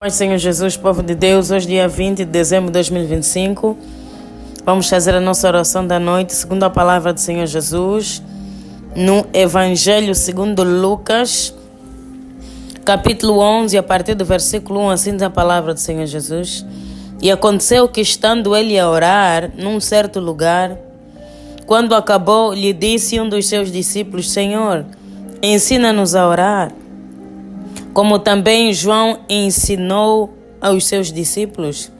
Pai, Senhor Jesus, povo de Deus, hoje dia 20 de dezembro de 2025, vamos fazer a nossa oração da noite, segundo a palavra do Senhor Jesus, no Evangelho segundo Lucas, capítulo 11, a partir do versículo 1, assim diz a palavra do Senhor Jesus. E aconteceu que, estando ele a orar num certo lugar, quando acabou, lhe disse um dos seus discípulos: Senhor, ensina-nos a orar, como também João ensinou aos seus discípulos.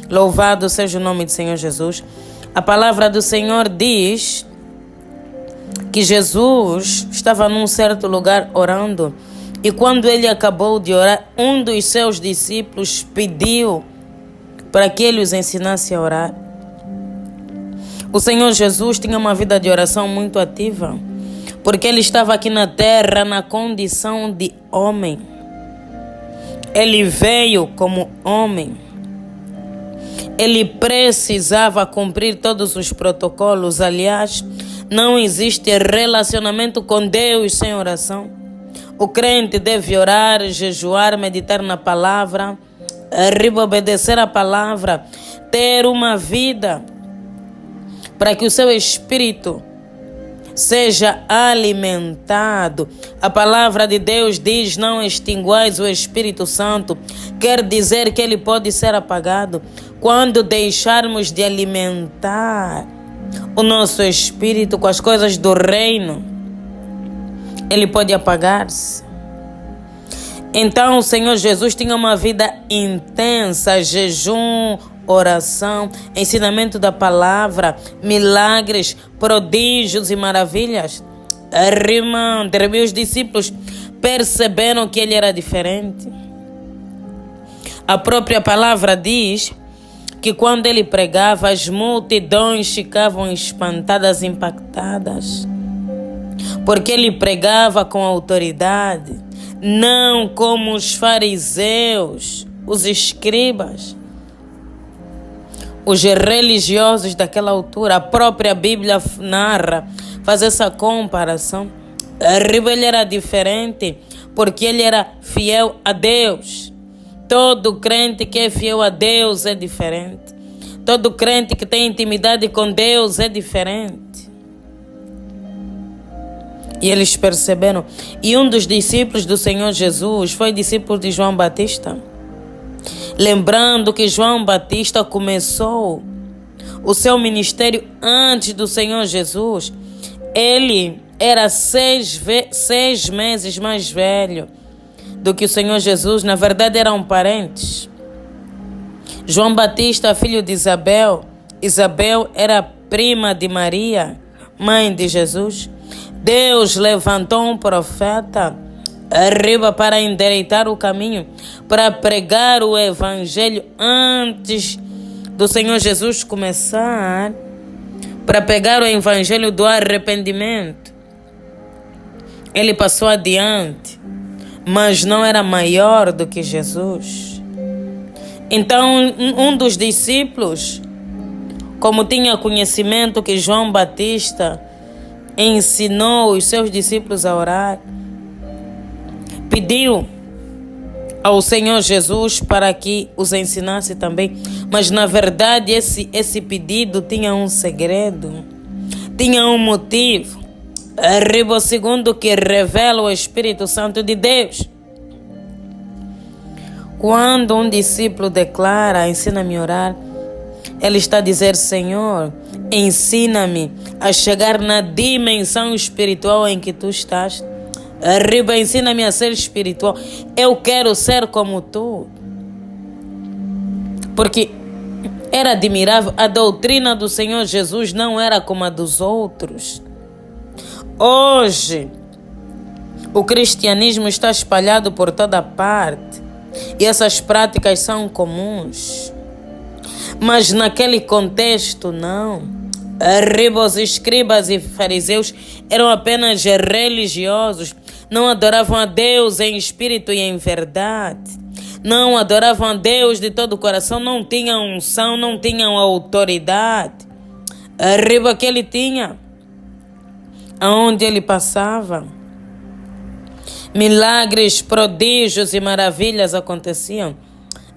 Louvado seja o nome do Senhor Jesus. A palavra do Senhor diz que Jesus estava num certo lugar orando, e quando ele acabou de orar, um dos seus discípulos pediu para que ele os ensinasse a orar. O Senhor Jesus tinha uma vida de oração muito ativa, porque ele estava aqui na terra na condição de homem. Ele veio como homem. Ele precisava cumprir todos os protocolos. Aliás, não existe relacionamento com Deus sem oração. O crente deve orar, jejuar, meditar na palavra, obedecer a palavra, ter uma vida para que o seu espírito seja alimentado. A palavra de Deus diz: não extinguais o Espírito Santo. Quer dizer que ele pode ser apagado quando deixarmos de alimentar o nosso espírito com as coisas do reino. Ele pode apagar-se. Então o Senhor Jesus tinha uma vida intensa, jejum, oração, ensinamento da palavra, milagres, prodígios e maravilhas. Os discípulos perceberam que ele era diferente. A própria palavra diz que quando ele pregava, as multidões ficavam espantadas, impactadas, porque ele pregava com autoridade, não como os fariseus, os escribas, os religiosos daquela altura. A própria Bíblia narra, faz essa comparação. Ele era diferente porque ele era fiel a Deus. Todo crente que é fiel a Deus é diferente. Todo crente que tem intimidade com Deus é diferente. E eles perceberam. E um dos discípulos do Senhor Jesus foi discípulo de João Batista. Lembrando que João Batista começou o seu ministério antes do Senhor Jesus. Ele era seis meses mais velho do que o Senhor Jesus. Na verdade, eram parentes. João Batista, filho de Isabel. Isabel era prima de Maria, mãe de Jesus. Deus levantou um profeta para endireitar o caminho, para pregar o evangelho antes do Senhor Jesus começar, para pegar o evangelho do arrependimento. Ele passou adiante, mas não era maior do que Jesus. Então, um dos discípulos, como tinha conhecimento que João Batista ensinou os seus discípulos a orar, pediu ao Senhor Jesus para que os ensinasse também. Mas na verdade esse pedido tinha um segredo, tinha um motivo, segundo que revela o Espírito Santo de Deus. Quando um discípulo declara: ensina-me a orar, ele está a dizer: Senhor, ensina-me a chegar na dimensão espiritual em que tu estás. Ensina-me a ser espiritual. Eu quero ser como tu. Porque era admirável. A doutrina do Senhor Jesus não era como a dos outros. Hoje, o cristianismo está espalhado por toda parte, e essas práticas são comuns. Mas naquele contexto, não. Os escribas e fariseus eram apenas religiosos. Não adoravam a Deus em espírito e em verdade. Não adoravam a Deus de todo o coração. Não tinham unção, não tinham autoridade. Que ele tinha, aonde ele passava. Milagres, prodígios e maravilhas aconteciam.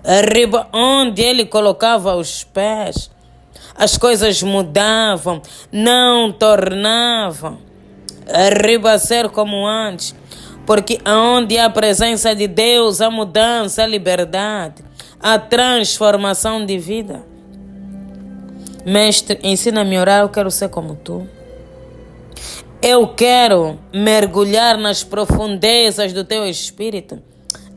Arriba onde ele colocava os pés, as coisas mudavam, não tornavam arriba a ser como antes, porque onde há a presença de Deus, há mudança, há liberdade, há transformação de vida. Mestre, ensina-me a orar, eu quero ser como tu. Eu quero mergulhar nas profundezas do teu Espírito.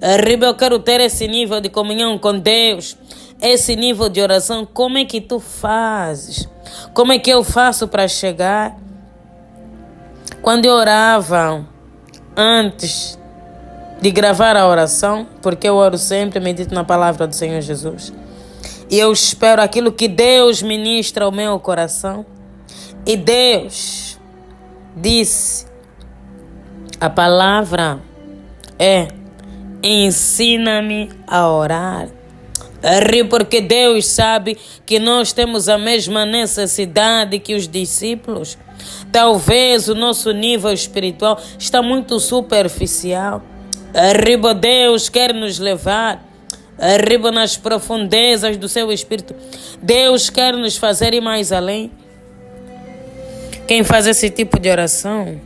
Arriba, eu quero ter esse nível de comunhão com Deus, esse nível de oração. Como é que tu fazes? Como é que eu faço para chegar? Quando eu orava antes de gravar a oração, porque eu oro sempre, medito na palavra do Senhor Jesus, e eu espero aquilo que Deus ministra ao meu coração, e Deus disse, a palavra é: ensina-me a orar. Porque Deus sabe que nós temos a mesma necessidade que os discípulos. Talvez o nosso nível espiritual está muito superficial. Deus quer nos levar nas profundezas do seu Espírito. Deus quer nos fazer ir mais além. Quem faz esse tipo de oração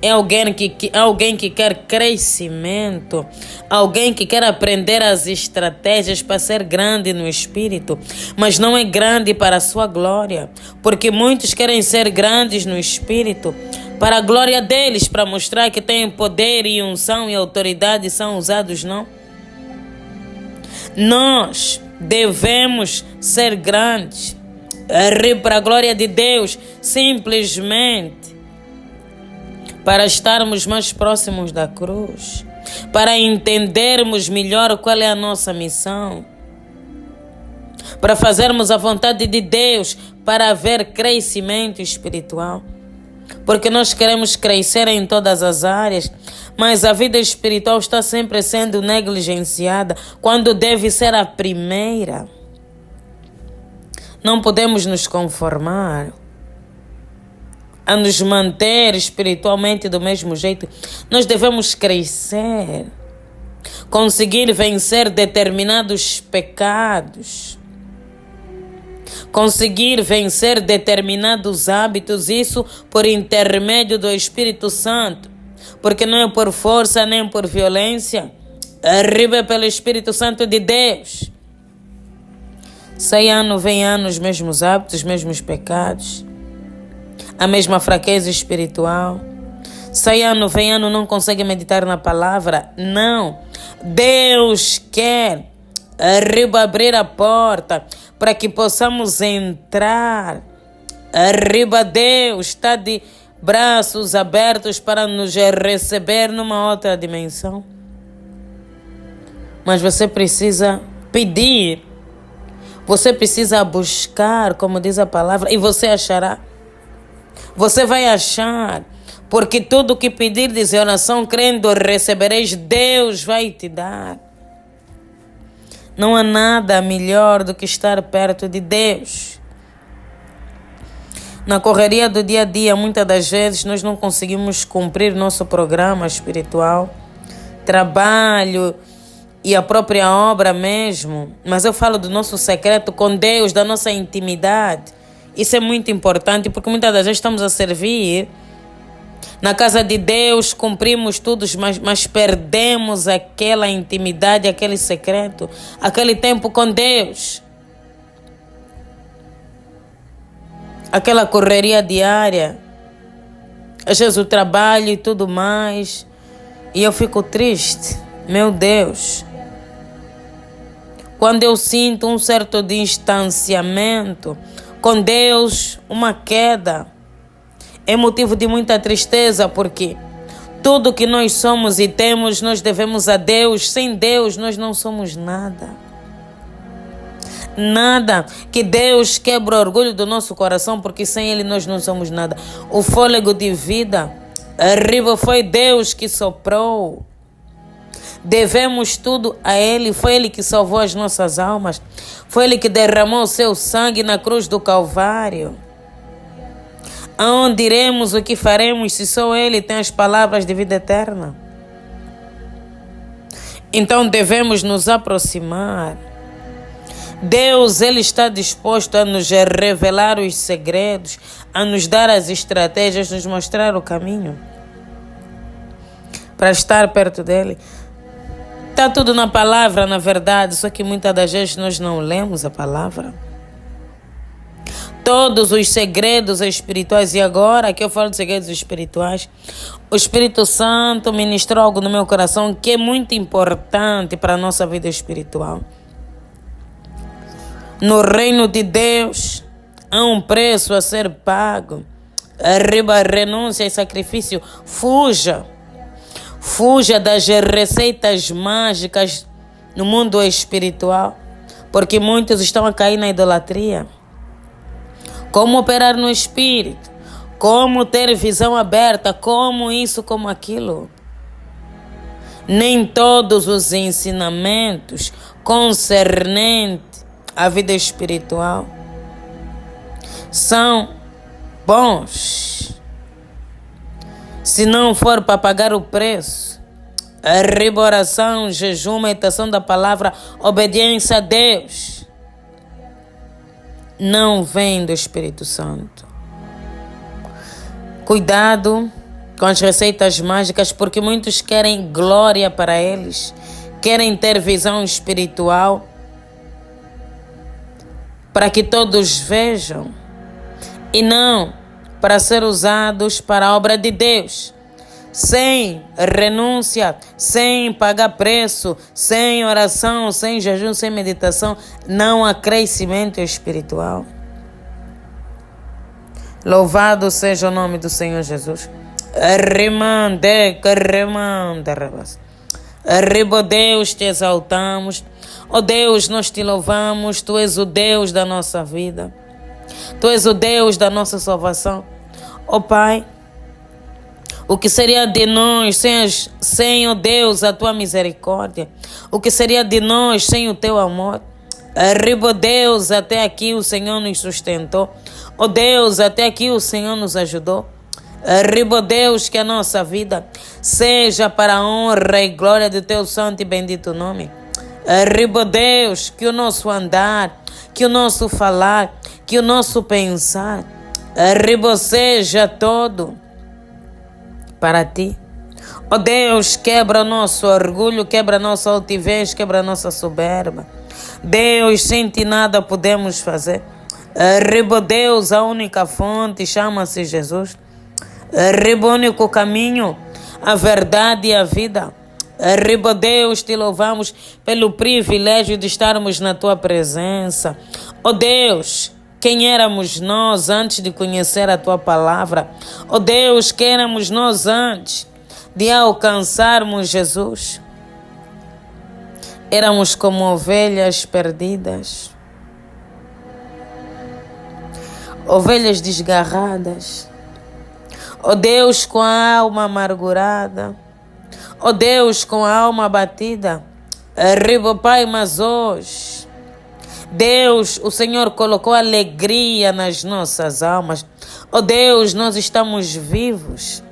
é alguém que quer crescimento, alguém que quer aprender as estratégias para ser grande no Espírito, mas não é grande para a sua glória, porque muitos querem ser grandes no Espírito para a glória deles, para mostrar que têm poder e unção e autoridade, são usados, não. Nós devemos ser grandes para a glória de Deus, simplesmente para estarmos mais próximos da cruz, para entendermos melhor qual é a nossa missão, para fazermos a vontade de Deus, para haver crescimento espiritual. Porque nós queremos crescer em todas as áreas, mas a vida espiritual está sempre sendo negligenciada, quando deve ser a primeira. Não podemos nos conformar a nos manter espiritualmente do mesmo jeito. Nós devemos crescer, conseguir vencer determinados pecados, conseguir vencer determinados hábitos, isso por intermédio do Espírito Santo, porque não é por força nem por violência, é pelo Espírito Santo de Deus. Sai ano, vem ano, os mesmos hábitos, os mesmos pecados, a mesma fraqueza espiritual. Sai ano, vem ano, não consegue meditar na palavra. Não. Deus quer abrir a porta para que possamos entrar. Deus está de braços abertos para nos receber numa outra dimensão. Mas você precisa pedir. Você precisa buscar, como diz a palavra, e você achará. Você vai achar, porque tudo que pedir, diz oração, crendo, recebereis, Deus vai te dar. Não há nada melhor do que estar perto de Deus. Na correria do dia a dia, muitas das vezes, nós não conseguimos cumprir nosso programa espiritual, trabalho e a própria obra mesmo. Mas eu falo do nosso secreto com Deus, da nossa intimidade. Isso é muito importante, porque muitas das vezes estamos a servir na casa de Deus, cumprimos tudo, mas perdemos aquela intimidade, aquele secreto, aquele tempo com Deus. Aquela correria diária, às vezes o trabalho e tudo mais, e eu fico triste, meu Deus. Quando eu sinto um certo distanciamento com Deus, uma queda, é motivo de muita tristeza, porque tudo que nós somos e temos, nós devemos a Deus. Sem Deus, nós não somos nada. Nada. Que Deus quebra o orgulho do nosso coração, porque sem Ele nós não somos nada. O fôlego de vida, foi Deus que soprou. Devemos tudo a Ele. Foi Ele que salvou as nossas almas. Foi Ele que derramou o seu sangue na cruz do Calvário. Aonde iremos, o que faremos, se só Ele tem as palavras de vida eterna? Então devemos nos aproximar. Deus, Ele está disposto a nos revelar os segredos, a nos dar as estratégias, nos mostrar o caminho para estar perto dEle. Está tudo na palavra, na verdade, só que muitas das vezes nós não lemos a palavra. Todos os segredos espirituais, e agora que eu falo de segredos espirituais, o Espírito Santo ministrou algo no meu coração que é muito importante para a nossa vida espiritual. No reino de Deus, há um preço a ser pago. Arriba, renúncia e sacrifício. Fuja das receitas mágicas no mundo espiritual, porque muitos estão a cair na idolatria. Como operar no espírito, como ter visão aberta, como isso, como aquilo. Nem todos os ensinamentos concernentes à vida espiritual são bons. Se não for para pagar o preço, a oração, jejum, meditação da palavra, obediência a Deus, não vem do Espírito Santo. Cuidado com as receitas mágicas, porque muitos querem glória para eles, querem ter visão espiritual, para que todos vejam, e não para ser usados para a obra de Deus, sem renúncia, sem pagar preço, sem oração, sem jejum, sem meditação, não há crescimento espiritual. Louvado seja o nome do Senhor Jesus. Deus, te exaltamos. Ó Deus, nós te louvamos. Tu és o Deus da nossa vida. Tu és o Deus da nossa salvação. Ó Pai, o que seria de nós sem, ó Deus, a tua misericórdia? O que seria de nós sem o teu amor? Arriba, Deus, até aqui o Senhor nos sustentou. Ó Deus, até aqui o Senhor nos ajudou. Arriba, Deus, que a nossa vida seja para a honra e glória do teu santo e bendito nome. Arriba, Deus, que o nosso andar, que o nosso falar, que o nosso pensar, arriba seja todo para ti. Ó Deus, quebra o nosso orgulho, quebra a nossa altivez, quebra a nossa soberba. Deus, sem ti nada podemos fazer. Arriba, Deus, a única fonte chama-se Jesus. Arriba, o único caminho, a verdade e a vida. Arriba, Deus, te louvamos pelo privilégio de estarmos na tua presença. Ó Deus, quem éramos nós antes de conhecer a tua palavra? Ó Deus, quem éramos nós antes de alcançarmos Jesus? Éramos como ovelhas perdidas, ovelhas desgarradas. Ó Deus, com a alma amargurada. Ó Deus, com a alma abatida. Arriba, Pai, mas hoje, Deus, o Senhor colocou alegria nas nossas almas. Ó Deus, nós estamos vivos.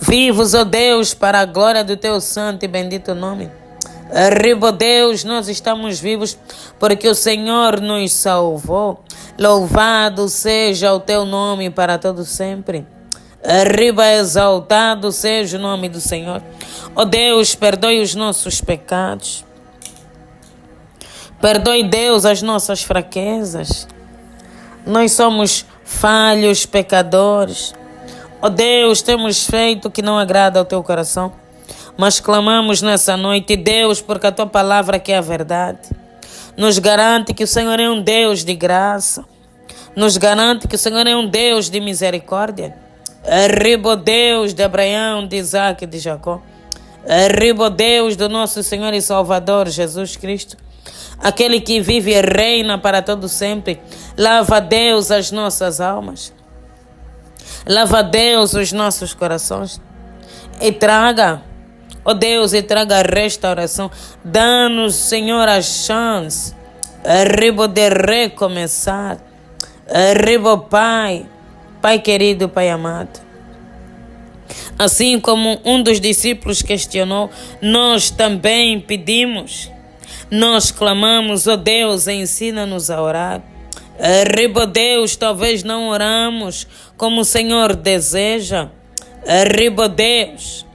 Vivos, ó Deus, para a glória do teu santo e bendito nome. Arriba, Deus, nós estamos vivos porque o Senhor nos salvou. Louvado seja o teu nome para todo sempre. Arriba, exaltado seja o nome do Senhor. Ó Deus, perdoe os nossos pecados. Perdoe, Deus, as nossas fraquezas. Nós somos falhos, pecadores. Ó Deus, temos feito o que não agrada ao teu coração. Mas clamamos nessa noite, Deus, porque a tua palavra, que é a verdade, nos garante que o Senhor é um Deus de graça. Nos garante que o Senhor é um Deus de misericórdia. Arriba, Deus de Abraão, de Isaac e de Jacó. Arriba, Deus do nosso Senhor e Salvador Jesus Cristo, aquele que vive e reina para todo sempre. Lava, Deus, as nossas almas. Lava, Deus, os nossos corações. E traga, ó Deus, e traga a restauração. Dá-nos, Senhor, a chance, arriba, de recomeçar. Arriba, Pai, Pai querido, Pai amado. Assim como um dos discípulos questionou, nós também pedimos. Nós clamamos, ó Deus, ensina-nos a orar. Arriba, Deus, talvez não oramos como o Senhor deseja. Arriba, Deus,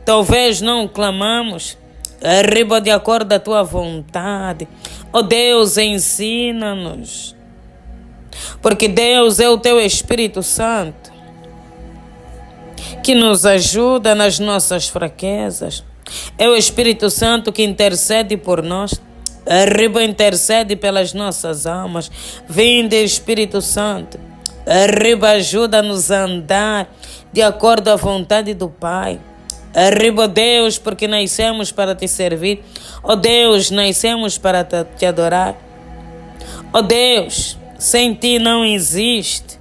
talvez não clamamos. Arriba, de acordo à tua vontade. Ó Deus, ensina-nos. Porque Deus é o teu Espírito Santo que nos ajuda nas nossas fraquezas. É o Espírito Santo que intercede por nós. Arriba, intercede pelas nossas almas. Vinde, Espírito Santo. Arriba, ajuda-nos a andar de acordo à vontade do Pai. Arriba, Deus, porque nascemos para te servir. Ó Deus, nascemos para te adorar. Ó Deus, sem ti não existe.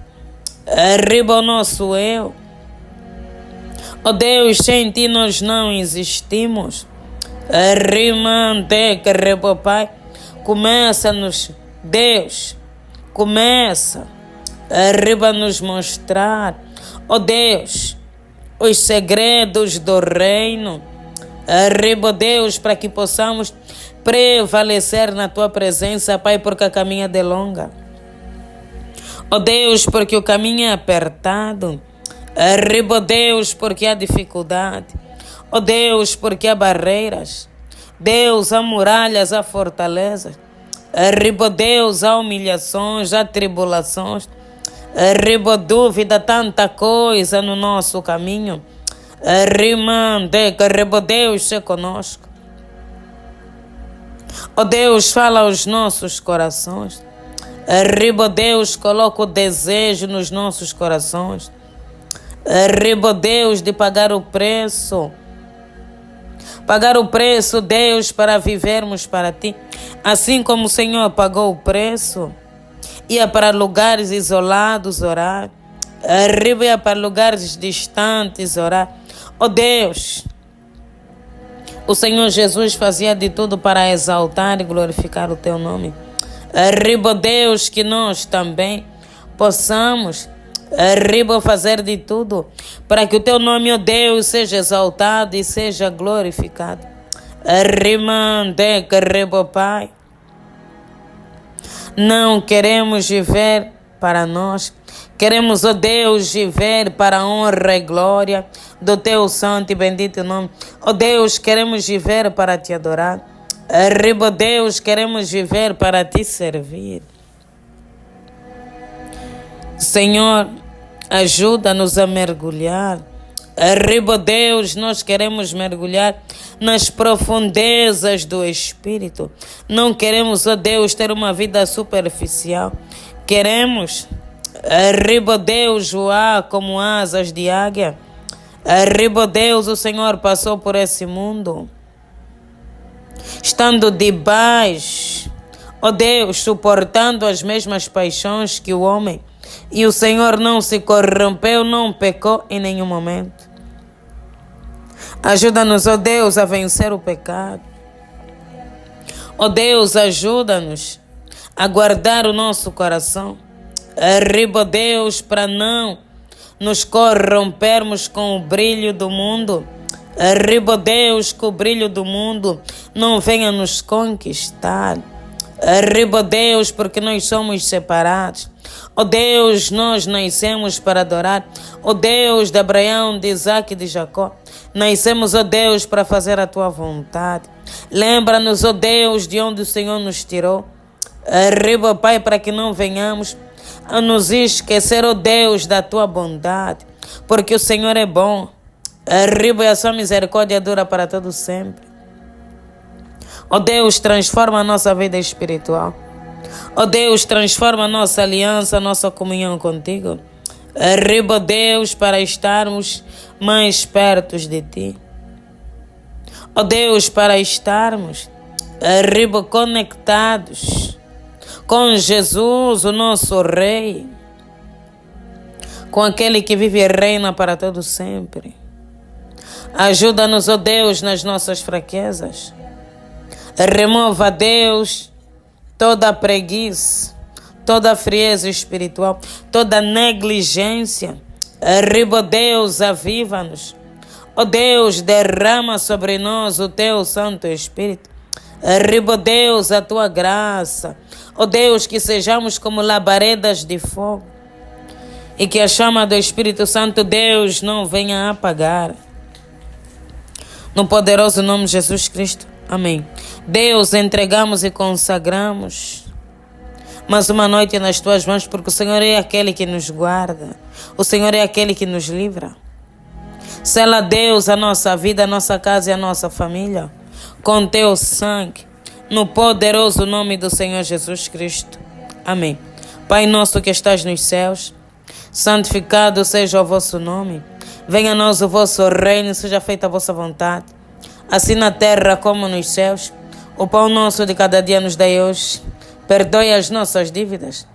Arriba o nosso eu. Ó Deus, sem ti nós não existimos. Rimande, carrebo, Pai. Começa-nos, Deus, começa a nos mostrar, ó Deus, os segredos do reino. Arriba, Deus, para que possamos prevalecer na tua presença, Pai, porque a caminhada é longa. Ó Deus, porque o caminho é apertado. Arriba, Deus, porque há dificuldade. Ó Deus, porque há barreiras. Deus, há muralhas, há fortalezas. Arriba, Deus, há humilhações, há tribulações. Arriba, dúvida, tanta coisa no nosso caminho. Arrimande, arriba, Deus, se conosco. Ó Deus, fala aos nossos corações. Arriba, Deus, coloca o desejo nos nossos corações. Arriba, Deus, de pagar o preço. Pagar o preço, Deus, para vivermos para ti. Assim como o Senhor pagou o preço, ia para lugares isolados orar. Arriba, ia para lugares distantes orar. Ó Deus, o Senhor Jesus fazia de tudo para exaltar e glorificar o teu nome. Arriba, Deus, que nós também possamos arriba fazer de tudo para que o teu nome, ó Deus, seja exaltado e seja glorificado. Arrimande, carrebo, Pai. Não queremos viver para nós. Queremos, ó Deus, viver para a honra e glória do teu santo e bendito nome. Ó Deus, queremos viver para te adorar. Arriba, Deus, queremos viver para te servir. Senhor, ajuda-nos a mergulhar. Arriba, Deus, nós queremos mergulhar nas profundezas do Espírito. Não queremos, ó Deus, ter uma vida superficial. Queremos, arriba, Deus, voar como asas de águia. Arriba, Deus, o Senhor passou por esse mundo, estando debaixo, ó Deus, suportando as mesmas paixões que o homem. E o Senhor não se corrompeu, não pecou em nenhum momento. Ajuda-nos, ó Deus, a vencer o pecado. Ó Deus, ajuda-nos a guardar o nosso coração. Arriba, Deus, para não nos corrompermos com o brilho do mundo. Arriba, Deus, que o brilho do mundo não venha nos conquistar. Arriba, Deus, porque nós somos separados. Ó Deus, nós nascemos para adorar. Ó Deus de Abraão, de Isaac e de Jacó. Nascemos, ó Deus, para fazer a tua vontade. Lembra-nos, ó Deus, de onde o Senhor nos tirou. Arriba, Pai, para que não venhamos a nos esquecer, ó Deus, da tua bondade. Porque o Senhor é bom. Arriba, e a sua misericórdia dura para todo sempre. Ó Deus, transforma a nossa vida espiritual. Ó Deus, transforma a nossa aliança, a nossa comunhão contigo. Arriba, Deus, para estarmos mais perto de ti. Ó Deus, para estarmos arriba conectados com Jesus, o nosso Rei, com aquele que vive e reina para todo sempre. Ajuda-nos, ó Deus, nas nossas fraquezas. Remova, Deus, toda a preguiça, toda a frieza espiritual, toda a negligência. Ribo Deus, aviva-nos. Ó Deus, derrama sobre nós o teu Santo Espírito. Ribo Deus, a tua graça. Ó Deus, que sejamos como labaredas de fogo e que a chama do Espírito Santo, Deus, não venha apagar. No poderoso nome de Jesus Cristo. Amém. Deus, entregamos e consagramos mais uma noite nas tuas mãos, porque o Senhor é aquele que nos guarda. O Senhor é aquele que nos livra. Sela, Deus, a nossa vida, a nossa casa e a nossa família com teu sangue, no poderoso nome do Senhor Jesus Cristo. Amém. Pai nosso que estás nos céus, santificado seja o vosso nome. Venha a nós o vosso reino, seja feita a vossa vontade, assim na terra como nos céus. O pão nosso de cada dia nos dai hoje. Perdoe as nossas dívidas,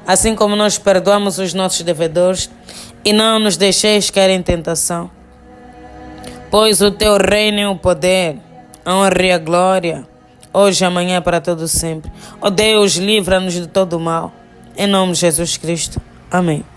assim como nós perdoamos os nossos devedores. E não nos deixeis cair em tentação, pois o teu reino é o poder, a honra e a glória, hoje e amanhã para todo sempre. Ó Deus, livra-nos de todo o mal. Em nome de Jesus Cristo. Amém.